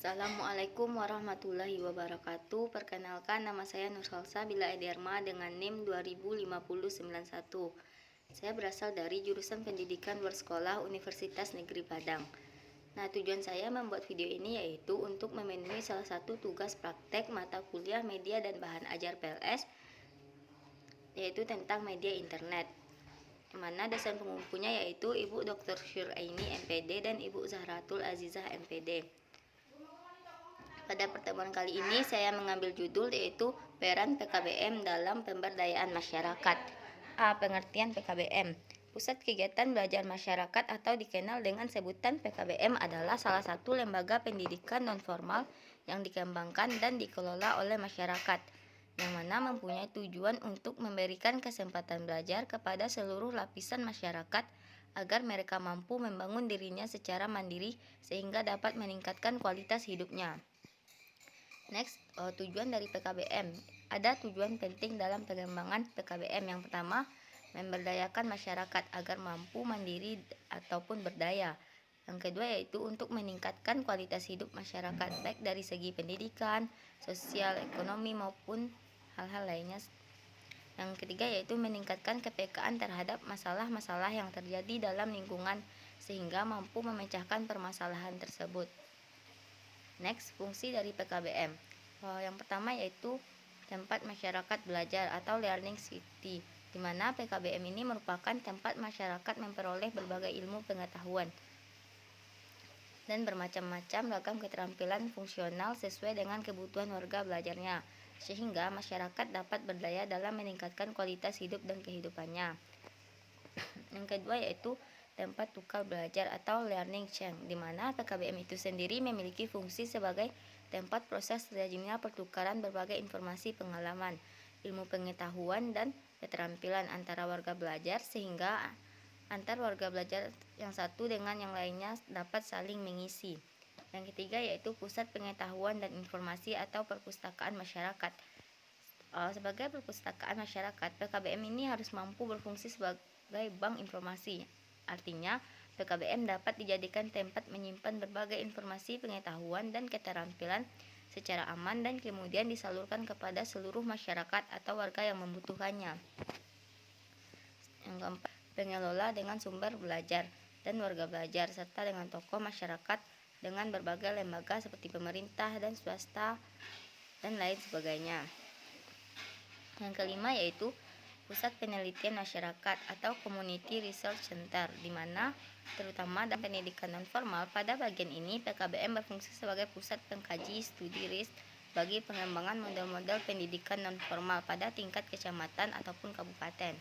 Assalamualaikum warahmatullahi wabarakatuh. Perkenalkan, nama saya Nursalsa Bila Ederma dengan NIM 205091. Saya berasal dari jurusan Pendidikan Bersekolah Universitas Negeri Padang. Nah, tujuan saya membuat video ini yaitu untuk memenuhi salah satu tugas praktek mata kuliah media dan bahan ajar PLS, yaitu tentang media internet. Yang mana dosen pemumpunya yaitu Ibu Dr. Syuraini MPD dan Ibu Zahratul Azizah MPD. Pada pertemuan kali ini saya mengambil judul yaitu peran PKBM dalam pemberdayaan masyarakat. A. Pengertian PKBM. Pusat Kegiatan Belajar Masyarakat atau dikenal dengan sebutan PKBM adalah salah satu lembaga pendidikan nonformal yang dikembangkan dan dikelola oleh masyarakat, yang mana mempunyai tujuan untuk memberikan kesempatan belajar kepada seluruh lapisan masyarakat agar mereka mampu membangun dirinya secara mandiri sehingga dapat meningkatkan kualitas hidupnya. Next, tujuan dari PKBM. Ada tujuan penting dalam pengembangan PKBM. Yang pertama, memberdayakan masyarakat agar mampu mandiri ataupun berdaya. Yang kedua yaitu untuk meningkatkan kualitas hidup masyarakat baik dari segi pendidikan, sosial, ekonomi maupun hal-hal lainnya. Yang ketiga yaitu meningkatkan kepekaan terhadap masalah-masalah yang terjadi dalam lingkungan sehingga mampu memecahkan permasalahan tersebut. Next, fungsi dari PKBM. Yang pertama yaitu tempat masyarakat belajar atau learning city, di mana PKBM ini merupakan tempat masyarakat memperoleh berbagai ilmu pengetahuan dan bermacam-macam ragam keterampilan fungsional sesuai dengan kebutuhan warga belajarnya, sehingga masyarakat dapat berdaya dalam meningkatkan kualitas hidup dan kehidupannya. Yang kedua yaitu tempat tukar belajar atau learning change, di mana PKBM itu sendiri memiliki fungsi sebagai tempat proses terjadinya pertukaran berbagai informasi pengalaman, ilmu pengetahuan, dan keterampilan antara warga belajar sehingga antar warga belajar yang satu dengan yang lainnya dapat saling mengisi. Yang ketiga yaitu pusat pengetahuan dan informasi atau perpustakaan masyarakat. Sebagai perpustakaan masyarakat, PKBM ini harus mampu berfungsi sebagai bank informasi. Artinya, PKBM dapat dijadikan tempat menyimpan berbagai informasi pengetahuan dan keterampilan secara aman dan kemudian disalurkan kepada seluruh masyarakat atau warga yang membutuhkannya. Yang keempat, pengelola dengan sumber belajar dan warga belajar serta dengan tokoh masyarakat dengan berbagai lembaga seperti pemerintah dan swasta dan lain sebagainya. Yang kelima yaitu Pusat Penelitian Masyarakat atau Community Research Center, di mana terutama dalam pendidikan nonformal. Pada bagian ini PKBM berfungsi sebagai pusat pengkaji studi riset bagi pengembangan model-model pendidikan nonformal pada tingkat kecamatan ataupun kabupaten.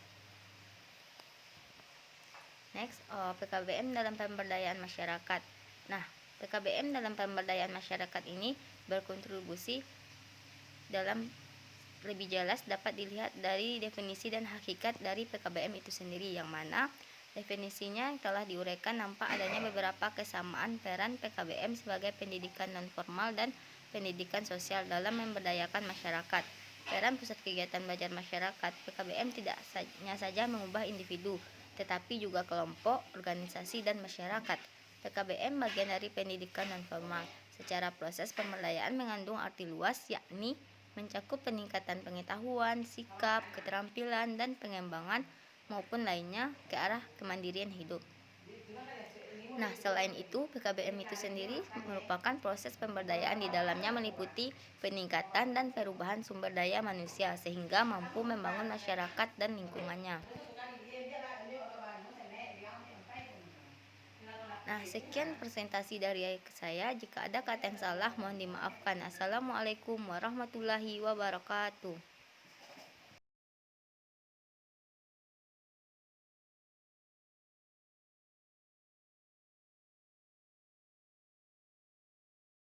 Next, PKBM dalam pemberdayaan masyarakat. Nah, PKBM dalam pemberdayaan masyarakat ini berkontribusi dalam lebih jelas dapat dilihat dari definisi dan hakikat dari PKBM itu sendiri, yang mana definisinya telah diuraikan nampak adanya beberapa kesamaan peran PKBM sebagai pendidikan nonformal dan pendidikan sosial dalam memberdayakan masyarakat. Peran pusat kegiatan belajar masyarakat, PKBM tidak hanya saja mengubah individu, tetapi juga kelompok, organisasi, dan masyarakat. PKBM bagian dari pendidikan nonformal. Secara proses pemberdayaan mengandung arti luas, yakni mencakup peningkatan pengetahuan, sikap, keterampilan, dan pengembangan maupun lainnya ke arah kemandirian hidup. Nah, selain itu, PKBM itu sendiri merupakan proses pemberdayaan di dalamnya meliputi peningkatan dan perubahan sumber daya manusia sehingga mampu membangun masyarakat dan lingkungannya. Nah, sekian presentasi dari saya. Jika ada kata yang salah, mohon dimaafkan. Assalamualaikum warahmatullahi wabarakatuh.